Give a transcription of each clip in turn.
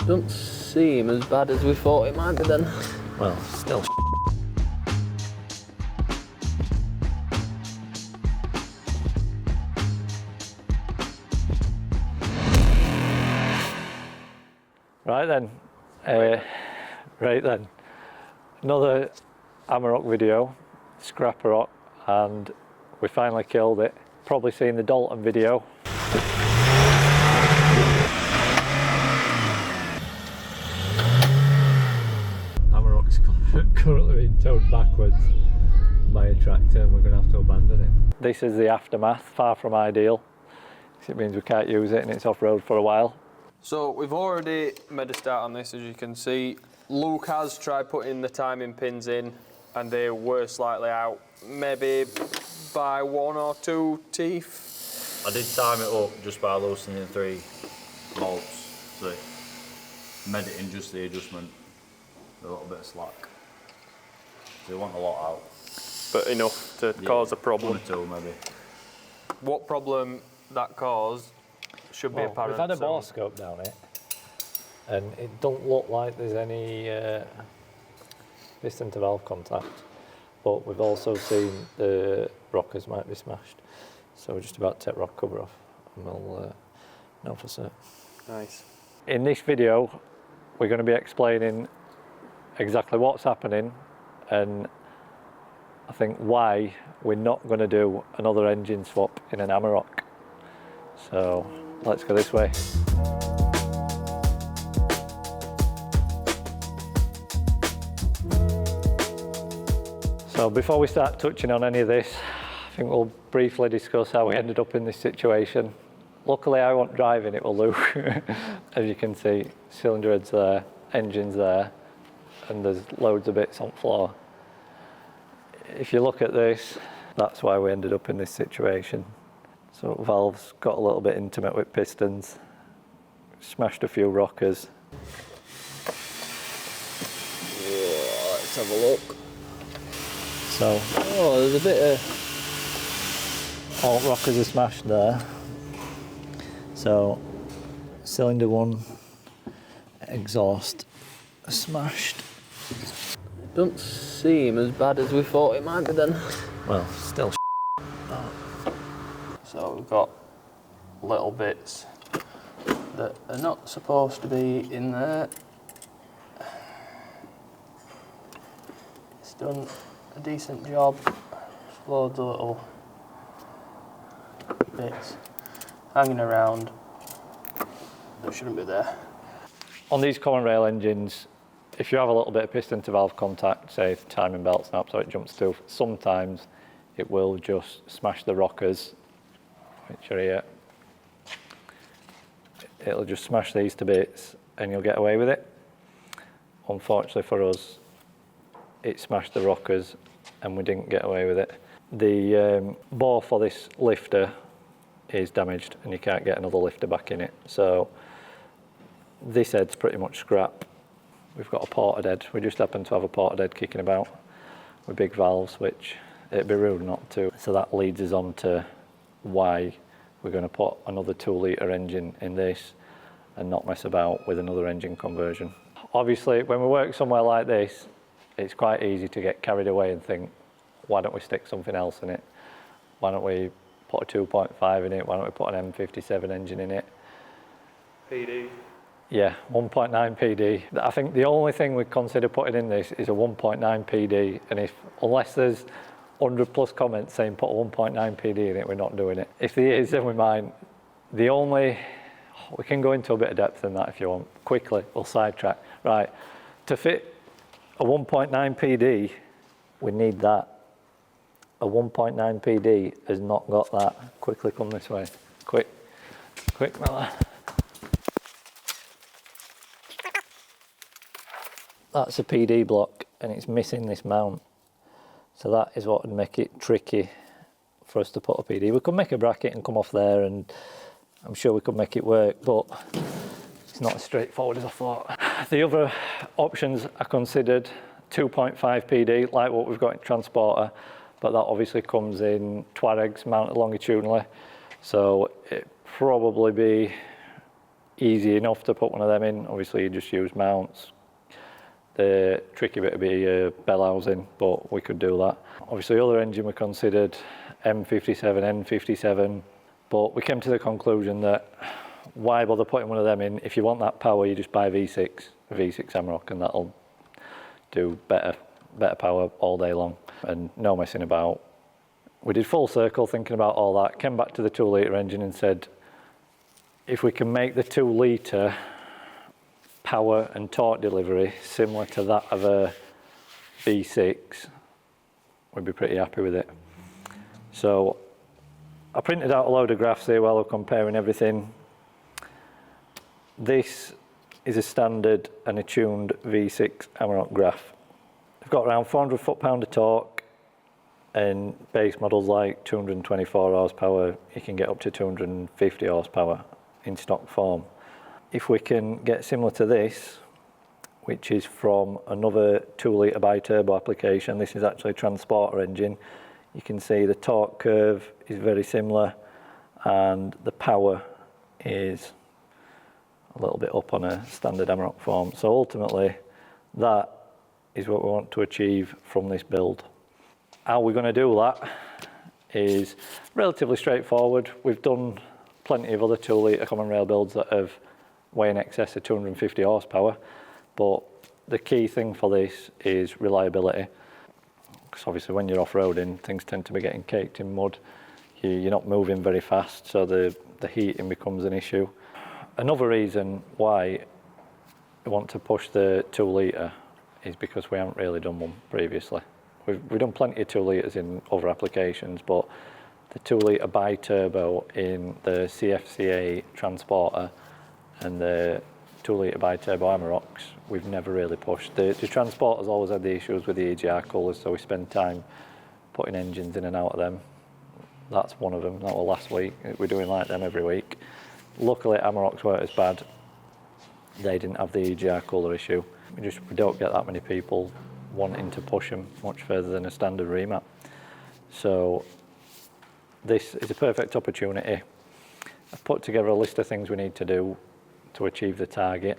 Don't seem as bad as we thought it might be then. Well, still Right then, another Amarok video, Scraparok, and we finally killed it. Probably seen the Dalton video. Amarok's currently being towed backwards by a tractor and we're going to have to abandon it. This is the aftermath, far from ideal, because it means we can't use it and it's off-road for a while. So we've already made a start on this, as you can see. Luke has tried putting the timing pins in and they were slightly out, maybe by 1 or 2 teeth. I did time it up just by loosening 3 bolts, so it made it in just the adjustment, a little bit of slack. So you want a lot out. But enough to cause a problem. 1 or 2 maybe. What problem that caused should be apparent. We've had a bore scope down it, and it don't look like there's any piston to valve contact, but we've also seen the rockers might be smashed. So we're just about to take rock cover off and we'll know for certain. Nice. In this video, we're going to be explaining exactly what's happening and I think why we're not going to do another engine swap in an Amarok. So let's go this way. So before we start touching on any of this, I think we'll briefly discuss how we ended up in this situation. Luckily I wasn't driving it with Luke. As you can see, cylinder head's there, engine's there, and there's loads of bits on the floor. If you look at this, that's why we ended up in this situation. So valves got a little bit intimate with pistons, smashed a few rockers. Whoa, let's have a look. So, there's a bit of... all rockers are smashed there. So, cylinder 1, exhaust smashed. Don't seem as bad as we thought it might be then. Well, still So we've got little bits that are not supposed to be in there. It's done a decent job. Just loads of little bits hanging around that shouldn't be there. on these common rail engines, if you have a little bit of piston to valve contact, say if the timing belt snaps or it jumps to, sometimes it will just smash the rockers, which are here. It'll just smash these to bits and you'll get away with it. Unfortunately for us, it smashed the rockers and we didn't get away with it. The bore for this lifter is damaged and you can't get another lifter back in it. So this head's pretty much scrap. We've got a ported head. We just happen to have a ported head kicking about with big valves, which it'd be rude not to. So that leads us on to why we're going to put another 2-litre engine in this and not mess about with another engine conversion. Obviously, when we work somewhere like this, it's quite easy to get carried away and think, why don't we stick something else in it? Why don't we put a 2.5 in it? Why don't we put an M57 engine in it? PD. Yeah, 1.9 PD. I think the only thing we'd consider putting in this is a 1.9 PD, and unless there's 100 plus comments saying put a 1.9 PD in it, we're not doing it. If there is, then we might. We can go into a bit of depth in that if you want. Quickly, we'll sidetrack. Right, to fit a 1.9 PD, we need that. A 1.9 PD has not got that. Quickly come this way. Quick, Miller. That's a PD block and it's missing this mount. So that is what would make it tricky for us to put a PD. We could make a bracket and come off there and I'm sure we could make it work, but it's not as straightforward as I thought. The other options I considered 2.5 PD, like what we've got in Transporter, but that obviously comes in Tuaregs mounted longitudinally. So it'd probably be easy enough to put one of them in. Obviously you just use mounts. The tricky bit would be bell housing, but we could do that. Obviously other engine we considered M57, N57, but we came to the conclusion that why bother putting one of them in? If you want that power, you just buy a V6 Amarok, and that'll do better power all day long and no messing about. We did full circle thinking about all that, came back to the 2 litre engine and said, if we can make the 2 litre power and torque delivery similar to that of a V6, we'd be pretty happy with it. So I printed out a load of graphs here while I'm comparing everything. This is a standard and a tuned V6 Amarok graph. They've got around 400 foot-pound of torque, and base models like 224 horsepower, you can get up to 250 horsepower in stock form. If we can get similar to this, which is from another 2 litre bi-turbo application, this is actually a transporter engine, you can see the torque curve is very similar and the power is a little bit up on a standard Amarok form. So ultimately, that is what we want to achieve from this build. How we're going to do that is relatively straightforward. We've done plenty of other 2 litre common rail builds that have way in excess of 250 horsepower, but the key thing for this is reliability. Because obviously when you're off-roading, things tend to be getting caked in mud. You're not moving very fast, so the heating becomes an issue. Another reason why we want to push the 2 litre is because we haven't really done one previously. We've done plenty of 2 litres in other applications, but the 2 litre bi-turbo in the CFCA transporter and the 2 litre bi-turbo Amaroks, we've never really pushed. The transporters always had the issues with the EGR coolers, so we spend time putting engines in and out of them. That's one of them, that was last week. We're doing like them every week. Luckily Amaroks weren't as bad. They didn't have the EGR cooler issue. We don't get that many people wanting to push them much further than a standard remap. So this is a perfect opportunity. I've put together a list of things we need to do to achieve the target.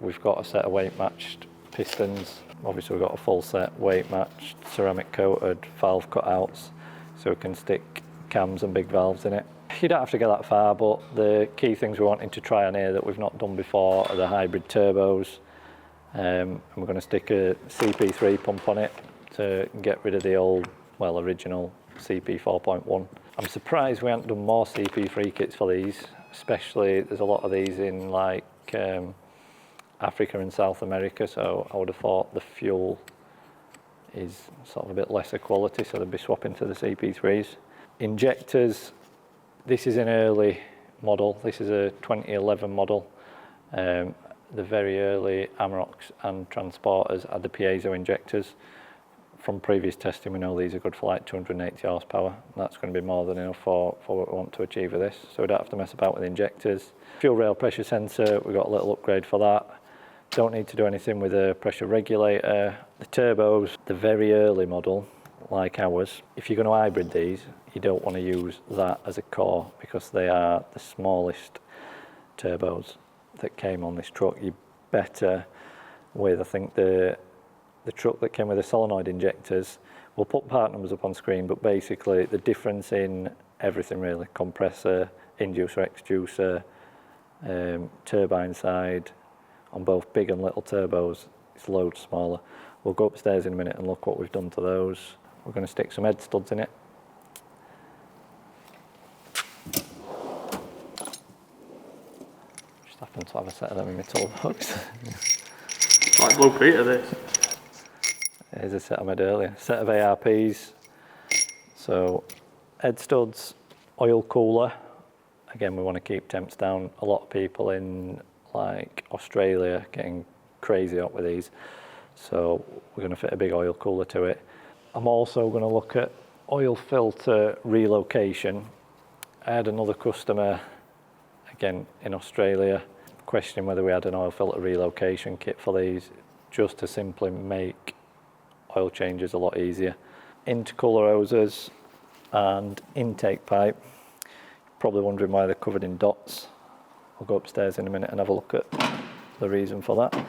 We've got a set of weight matched pistons. Obviously we've got a full set weight matched ceramic coated valve cutouts so we can stick cams and big valves in it. You don't have to get that far, but the key things we're wanting to try on here that we've not done before are the hybrid turbos. And we're going to stick a CP3 pump on it to get rid of the old, well, original CP 4.1. I'm surprised we haven't done more CP3 kits for these, especially there's a lot of these in like Africa and South America, so I would have thought the fuel is sort of a bit lesser quality, so they'd be swapping to the CP3s. Injectors, this is an early model, this is a 2011 model. The very early Amaroks and transporters had the piezo injectors. From previous testing, we know these are good for like 280 horsepower. That's going to be more than enough for what we want to achieve with this. So we don't have to mess about with injectors. Fuel rail pressure sensor, we've got a little upgrade for that. Don't need to do anything with a pressure regulator. The turbos, the very early model, like ours, if you're going to hybrid these, you don't want to use that as a core because they are the smallest turbos that came on this truck. You're better with, I think, the truck that came with the solenoid injectors. We'll put part numbers up on screen, but basically the difference in everything really, compressor, inducer, exducer, turbine side, on both big and little turbos, it's loads smaller. We'll go upstairs in a minute and look what we've done to those. We're going to stick some head studs in it. Just happen to have a set of them in my toolbox. Like Blue Peter, this. Here's a set I made earlier. Set of ARPs. So head studs, oil cooler. Again, we want to keep temps down. A lot of people in like Australia getting crazy up with these. So we're going to fit a big oil cooler to it. I'm also going to look at oil filter relocation. I had another customer, again in Australia, questioning whether we had an oil filter relocation kit for these, just to simply make oil changes a lot easier. Intercooler hoses and intake pipe. Probably wondering why they're covered in dots. I'll go upstairs in a minute and have a look at the reason for that.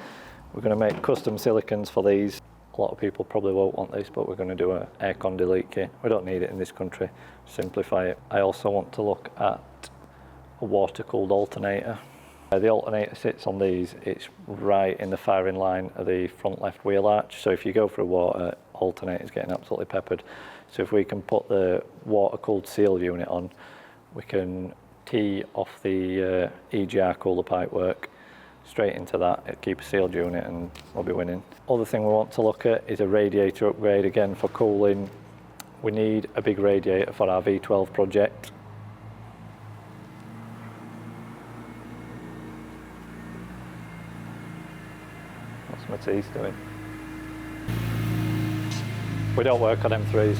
We're going to make custom silicons for these. A lot of people probably won't want this, but we're going to do an aircon delete kit. We don't need it in this country, simplify it. I also want to look at a water-cooled alternator. The alternator sits on these, it's right in the firing line of the front left wheel arch. So if you go through water, alternator's getting absolutely peppered. So if we can put the water-cooled seal unit on, we can tee off the EGR cooler pipe work straight into that. It'll keep a sealed unit and we'll be winning. Other thing we want to look at is a radiator upgrade again for cooling. We need a big radiator for our V12 project. What's Matisse doing? We don't work on M3s.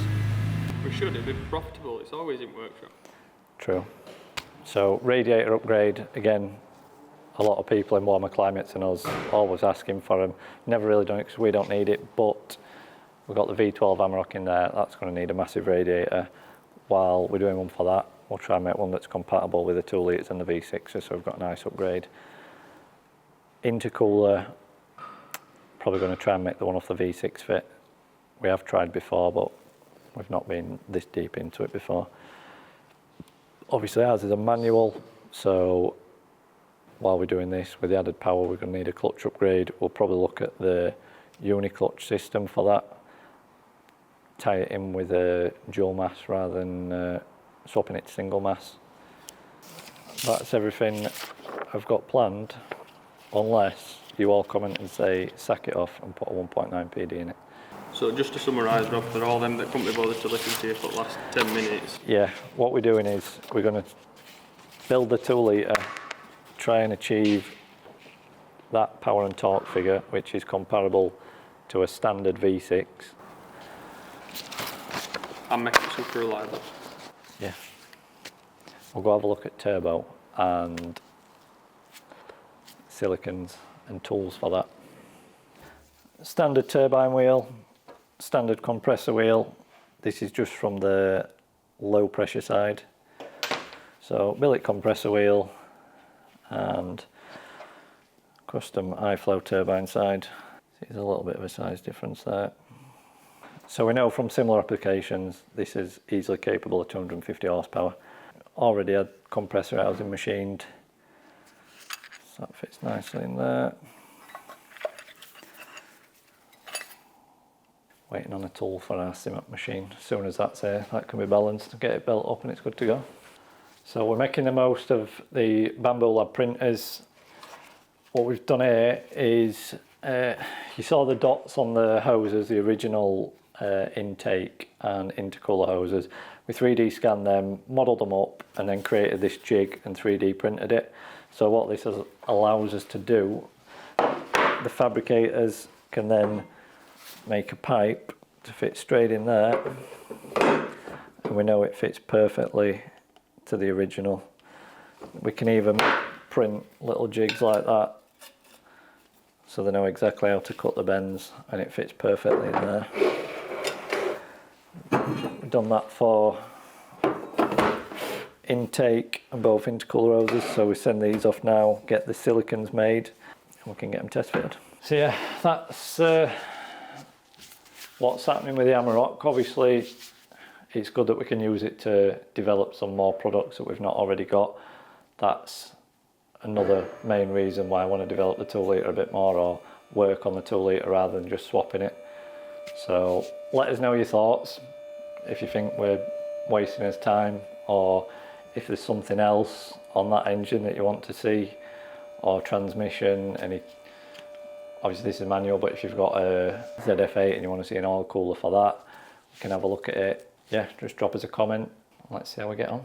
We should, it'd be profitable, it's always in workshop. True. So radiator upgrade, again, a lot of people in warmer climates and us always asking for them. Never really done it because we don't need it, but we've got the V12 Amarok in there. That's going to need a massive radiator. While we're doing one for that, we'll try and make one that's compatible with the 2 litres and the V6, so we've got a nice upgrade. Intercooler, probably going to try and make the one off the V6 fit. We have tried before, but we've not been this deep into it before. Obviously ours is a manual, so while we're doing this, with the added power, we're going to need a clutch upgrade. We'll probably look at the uni-clutch system for that. Tie it in with a dual mass rather than swapping it to single mass. That's everything I've got planned, unless you all comment and say sack it off and put a 1.9 PD in it. So just to summarise, Rob, for all them that couldn't be bothered to listen to you for the last 10 minutes. Yeah, what we're doing is we're going to build the 2 litre, try and achieve that power and torque figure, which is comparable to a standard V6. And make it super reliable. Yeah. We'll go have a look at turbo and silicons and tools for that. Standard turbine wheel, standard compressor wheel. This is just from the low pressure side. So billet compressor wheel and custom high flow turbine side. There's a little bit of a size difference there. So we know from similar applications this is easily capable of 250 horsepower. Already had compressor housing machined, so that fits nicely in there. Waiting on a tool for our CMAP machine. As soon as that's here, that can be balanced, get it built up and it's good to go. So we're making the most of the Bamboo Lab printers. What we've done here is, you saw the dots on the hoses, the original intake and intercooler hoses. We 3D scanned them, modelled them up and then created this jig and 3D printed it. So what this allows us to do, the fabricators can then make a pipe to fit straight in there, and we know it fits perfectly to the original. We can even print little jigs like that so they know exactly how to cut the bends and it fits perfectly in there. We've done that for intake and both intercooler hoses, so we send these off now, get the silicons made and we can get them test fitted. So yeah, that's what's happening with the Amarok. Obviously it's good that we can use it to develop some more products that we've not already got. That's another main reason why I want to develop the 2 litre a bit more, or work on the 2 litre rather than just swapping it. So let us know your thoughts, if you think we're wasting his time, or if there's something else on that engine that you want to see, or transmission, obviously this is manual, but if you've got a ZF8 and you want to see an oil cooler for that, we can have a look at it. Yeah, just drop us a comment, let's see how we get on.